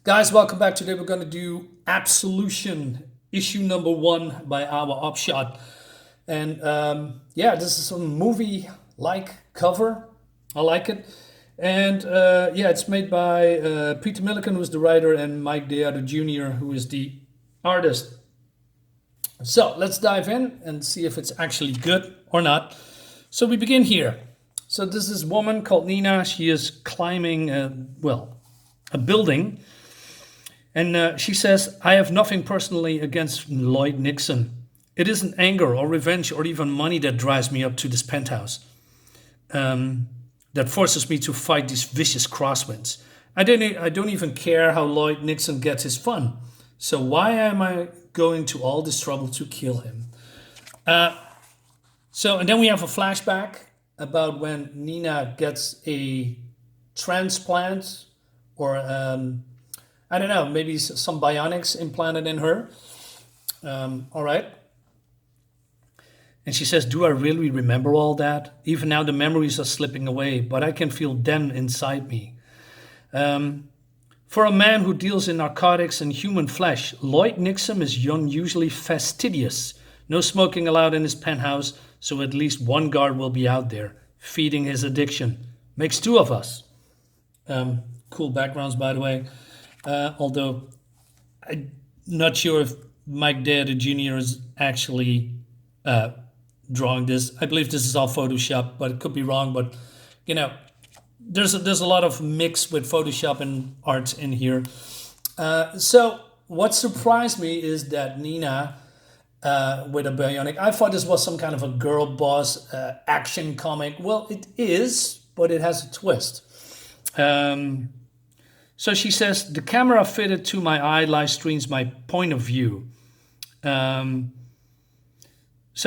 Guys, welcome back. Today we're going to do Absolution, issue number 1 by our Upshot. And yeah, this is a movie-like cover. I like it. And yeah, it's made by Peter Milligan, who's the writer, and Mike Deodato Jr., who is the artist. So let's dive in and see if it's actually good or not. So we begin here. So this is a woman called Nina. She is climbing, a building. And she says, I have nothing personally against Lloyd Nixon. It isn't anger or revenge or even money that drives me up to this penthouse. That forces me to fight these vicious crosswinds. I don't even care how Lloyd Nixon gets his fun. So why am I going to all this trouble to kill him? And then we have a flashback about when Nina gets a transplant or I don't know, maybe some bionics implanted in her. All right. And she says, do I really remember all that? Even now the memories are slipping away, but I can feel them inside me. For a man who deals in narcotics and human flesh, Lloyd Nixon is unusually fastidious. No smoking allowed in his penthouse, so at least one guard will be out there, feeding his addiction. Makes two of us. Cool backgrounds, by the way. Although I'm not sure if Mike Deodato Jr. is actually drawing this. I believe this is all Photoshop, but it could be wrong. But you know, there's a lot of mix with Photoshop and art in here. So what surprised me is that Nina with a bionic. I thought this was some kind of a girl boss action comic. Well, it is, but it has a twist. So she says, the camera fitted to my eye live streams my point of view. So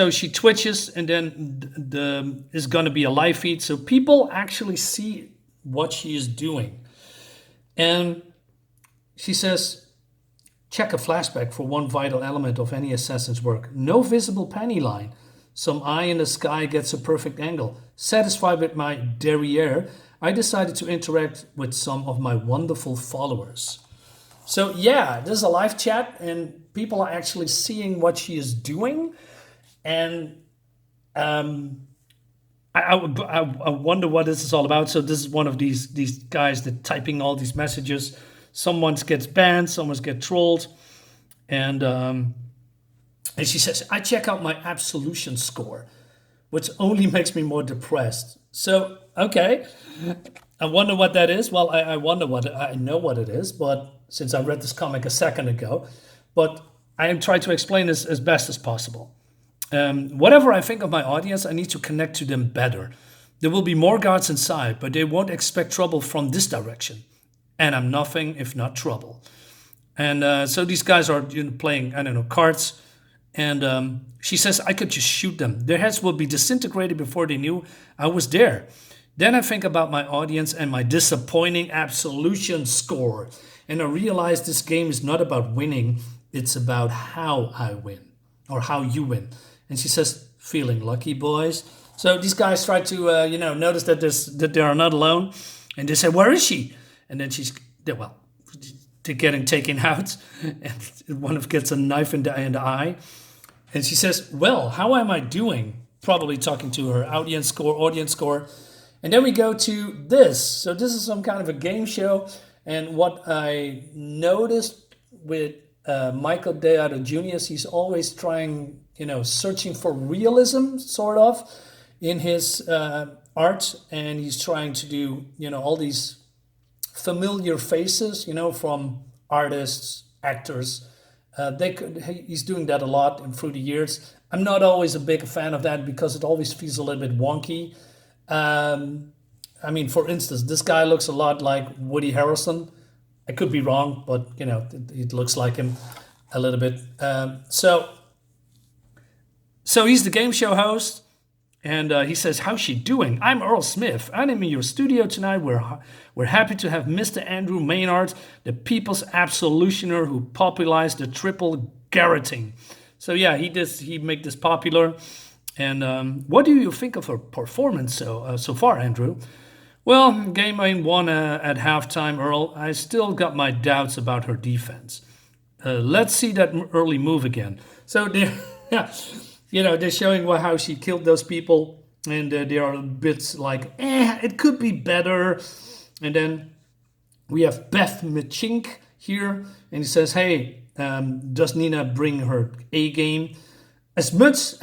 she twitches and then is going to be a live feed. So people actually see what she is doing. And she says, check a flashback for one vital element of any assassin's work. No visible panty line. Some eye in the sky gets a perfect angle. Satisfied with my derriere, I decided to interact with some of my wonderful followers. So yeah, this is a live chat and people are actually seeing what she is doing. And I wonder what this is all about. So this is one of these guys that typing all these messages. Someone gets banned, someone gets trolled. And she says, I check out my absolution score, which only makes me more depressed. So, okay, I wonder what that is. Well, I know what it is, but since I read this comic a second ago, but I am trying to explain this as best as possible. Whatever I think of my audience, I need to connect to them better. There will be more guards inside, but they won't expect trouble from this direction. And I'm nothing if not trouble. And so these guys are playing, I don't know, cards. And she says, I could just shoot them. Their heads will be disintegrated before they knew I was there. Then I think about my audience and my disappointing absolution score. And I realize this game is not about winning. It's about how I win or how you win. And she says, feeling lucky, boys. So these guys try to, notice that they are not alone. And they say, where is she? And then they're getting taken out. And one of them gets a knife in the eye. And she says, well, how am I doing? Probably talking to her audience score. And then we go to this. So this is some kind of a game show. And what I noticed with Michael Deodato Jr. is he's always trying, searching for realism, sort of, in his art. And he's trying to do, all these familiar faces, from artists, actors. He's doing that a lot and through the years. I'm not always a big fan of that because it always feels a little bit wonky. For instance, this guy looks a lot like Woody Harrelson. I could be wrong, but it looks like him a little bit. So he's the game show host. And he says, how's she doing? I'm Earl Smith. I'm in your studio tonight. We're happy to have Mr. Andrew Maynard, the people's absolutioner who popularized the triple garroting. So yeah, he made this popular. And what do you think of her performance so far, Andrew? Well, game ain't won at halftime, Earl. I still got my doubts about her defense. Let's see that early move again. So they're, they're showing how she killed those people, and they are a bit like, it could be better. And then we have Beth Machink here, and he says, hey, does Nina bring her A game? As much,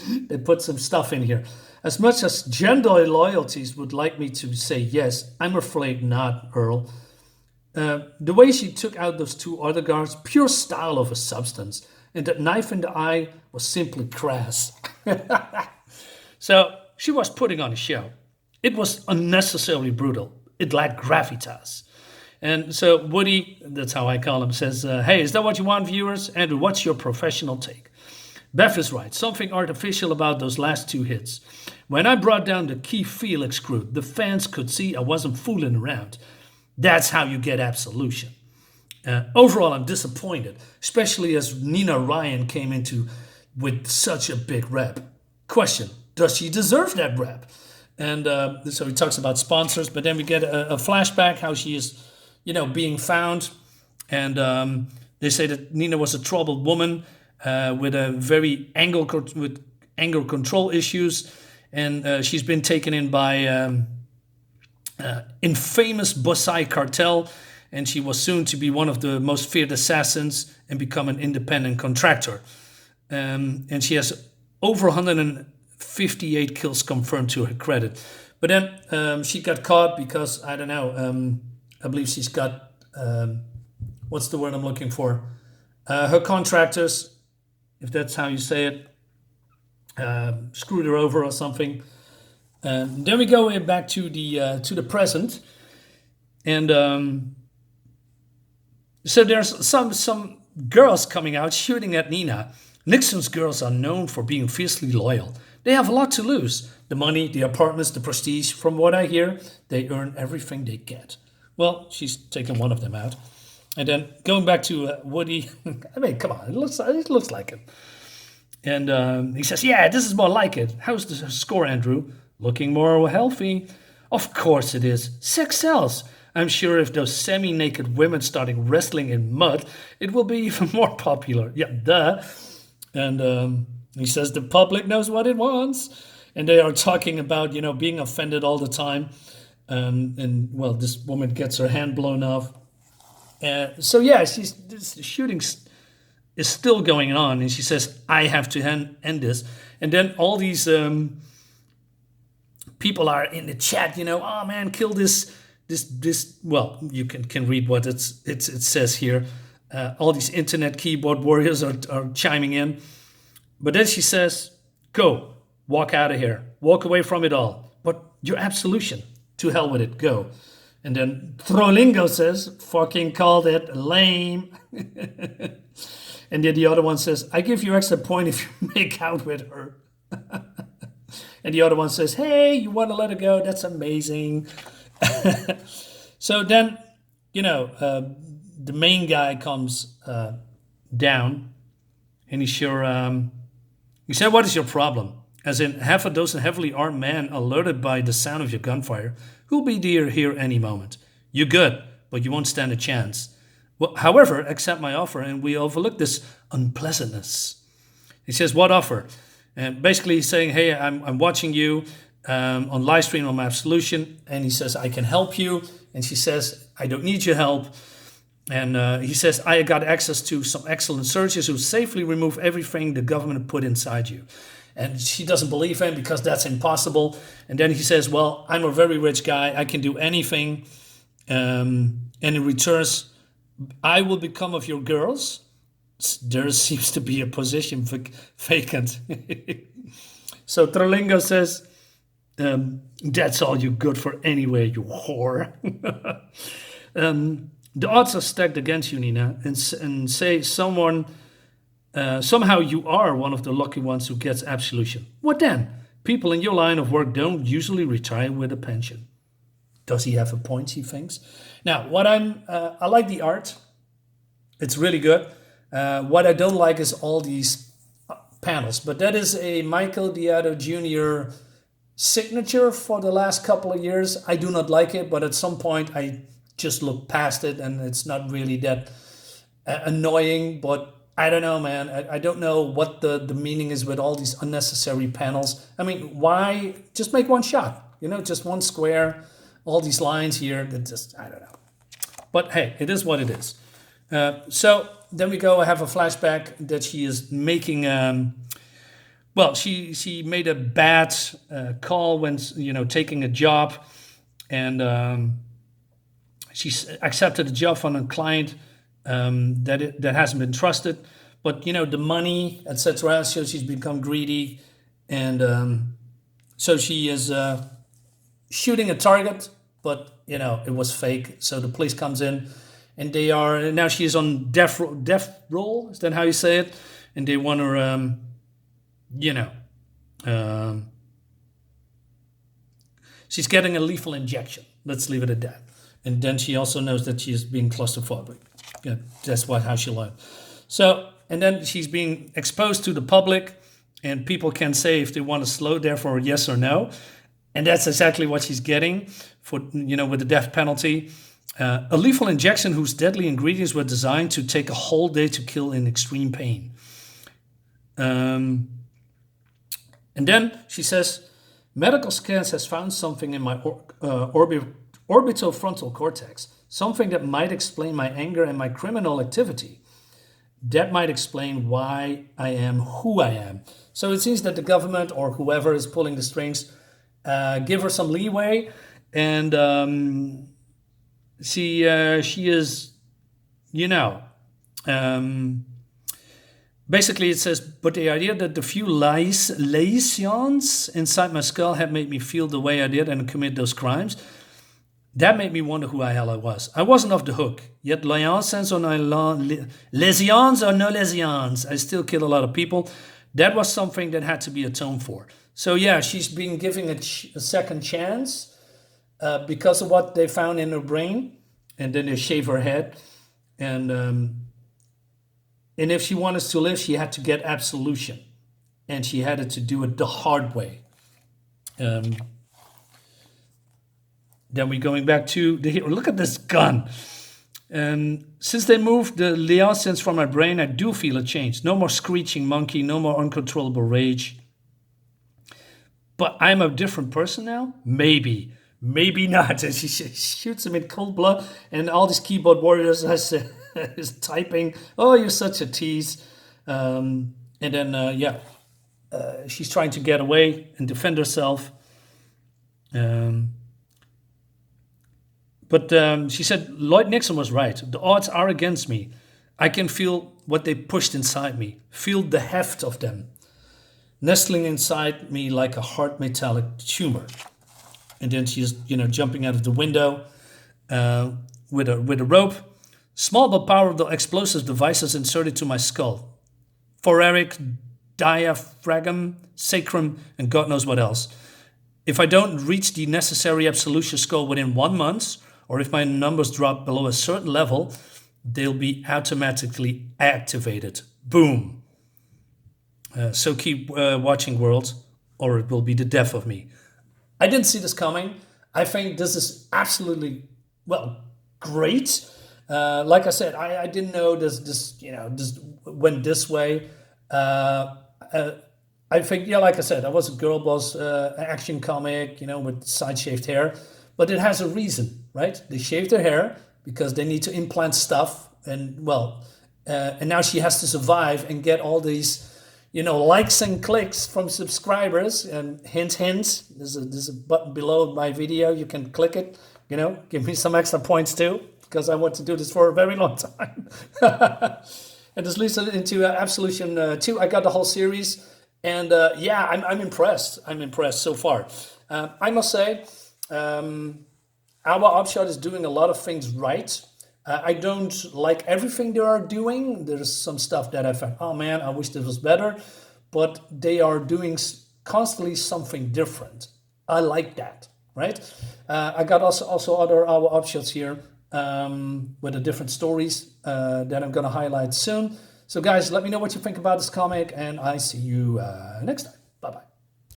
they put some stuff in here. As much as gender loyalties would like me to say yes, I'm afraid not, Earl. The way she took out those two other guards, pure style of a substance. And that knife in the eye was simply crass. So she was putting on a show. It was unnecessarily brutal. It lacked gravitas. And so Woody, that's how I call him, says, hey, is that what you want, viewers? Andrew, what's your professional take? Beth is right. Something artificial about those last two hits. When I brought down the Key Felix crew, the fans could see I wasn't fooling around. That's how you get absolution. Overall, I'm disappointed, especially as Nina Ryan came into with such a big rep. Question, does she deserve that rep? And so he talks about sponsors, but then we get a flashback how she is, being found. And they say that Nina was a troubled woman with a very anger control issues. And she's been taken in by infamous Bosai cartel, and she was soon to be one of the most feared assassins and become an independent contractor. And she has over 158 kills confirmed to her credit. But then she got caught because, I don't know, I believe she's got, what's the word I'm looking for? Her contractors, if that's how you say it, screwed her over or something. Then we go back to the present, and so there's some girls coming out shooting at Nina. Nixon's girls are known for being fiercely loyal. They have a lot to lose: the money, the apartments, the prestige. From what I hear, they earn everything they get. Well, she's taken one of them out, and then going back to Woody. I mean, come on, it looks like it. And he says, yeah, this is more like it. How's the score, Andrew? Looking more healthy? Of course it is. Sex sells. I'm sure if those semi-naked women started wrestling in mud, it will be even more popular. Yeah, duh. And he says the public knows what it wants. And they are talking about, being offended all the time. And well, this woman gets her hand blown off. So yeah, the shooting is still going on. And she says, I have to end this. And then all these people are in the chat, oh man, kill this. Well, you can read what it says here. All these internet keyboard warriors are chiming in. But then she says, go, walk out of here, walk away from it all. But your absolution, to hell with it, go. And then Trolingo says, fucking called it, lame. And then the other one says, I give you extra point if you make out with her. And the other one says, hey, you want to let her go? That's amazing. So then, the main guy comes down, and he said, what is your problem? As in, half a dozen heavily armed men alerted by the sound of your gunfire, who'll be here any moment. You're good, but you won't stand a chance. Well, however, accept my offer, and we overlook this unpleasantness. He says, what offer? And basically he's saying, hey, I'm watching you on live stream on ABSOLUTION, and he says, I can help you. And she says, I don't need your help. And he says, I got access to some excellent surgeons who safely remove everything the government put inside you. And she doesn't believe him because that's impossible. And then he says, well, I'm a very rich guy. I can do anything. And in return, I will become of your girls. There seems to be a position vacant. So Trolingo says, that's all you're good for anyway, you whore. The odds are stacked against you, Nina, and say somehow you are one of the lucky ones who gets absolution. What then? People in your line of work don't usually retire with a pension. Does he have a point, he thinks? Now, I like the art. It's really good. What I don't like is all these panels, but that is a Michael Deodato Jr. signature for the last couple of years. I do not like it, but at some point I just look past it, and it's not really that annoying. But I don't know, man. I don't know what the meaning is with all these unnecessary panels. I mean, why just make one shot? You know, just one square. All these lines here that just, I don't know. But hey, it is what it is. So then we go have a flashback that she is making. Well, she made a bad call when, you know, taking a job, and she accepted a job from a client that hasn't been trusted. But, you know, the money, etc. So she's become greedy, and so she is shooting a target, but, you know, it was fake. So the police comes in, and they are, now she is on death roll. Is that how you say it? And they want her, you know, she's getting a lethal injection. Let's leave it at that. And then she also knows that she is being claustrophobic. Yeah, that's how she learned. So, and then she's being exposed to the public, and people can say if they want to slow there for a yes or no. And that's exactly what she's getting for, you know, with the death penalty. A lethal injection whose deadly ingredients were designed to take a whole day to kill in extreme pain. And then she says, medical scans has found something in my orbitofrontal cortex, something that might explain my anger and my criminal activity. That might explain why I am who I am. So it seems that the government or whoever is pulling the strings give her some leeway, and she is, you know, basically it says, but the idea that the few lesions inside my skull had made me feel the way I did and commit those crimes, that made me wonder who the hell I was. I wasn't off the hook. Yet lesions or no lesions, I still kill a lot of people. That was something that had to be atoned for. So yeah, she's been given a second chance because of what they found in her brain, and then they shave her head, and if she wanted to live, she had to get absolution, and she had to do it the hard way. Then we're going back to the hero. Look at this gun. Since they moved the liaisons from my brain, I do feel a change. No more screeching monkey, no more uncontrollable rage. But I'm a different person now? Maybe. Maybe not. And she shoots him in cold blood, and all these keyboard warriors is typing, oh, you're such a tease. And then, she's trying to get away and defend herself. But she said, Lloyd Nixon was right. The odds are against me. I can feel what they pushed inside me, feel the heft of them, nestling inside me like a hard metallic tumor. And then she's, you know, jumping out of the window with a rope. Small but powerful explosive devices inserted to my skull. Thoracic, diaphragm, sacrum, and God knows what else. If I don't reach the necessary absolution score within 1 month, or if my numbers drop below a certain level, they'll be automatically activated. Boom. So keep watching, world, or it will be the death of me. I didn't see this coming. I think this is absolutely, well, great. Like I said, I didn't know this went this way. I think, yeah, like I said, I was a girl boss action comic, you know, with side shaved hair, but it has a reason, right? They shaved her hair because they need to implant stuff, and and now she has to survive and get all these, you know, likes and clicks from subscribers. And hint, hint, there's a button below my video. You can click it, you know, give me some extra points too, because I want to do this for a very long time. And this leads into Absolution 2. I got the whole series, and I'm impressed. I'm impressed so far. I must say, our Upshot is doing a lot of things right. I don't like everything they are doing. There's some stuff that I find, oh man, I wish this was better. But they are doing constantly something different. I like that, right? I got also other our Upshots here with the different stories that I'm going to highlight soon. So guys, let me know what you think about this comic, and I see you next time. Bye-bye.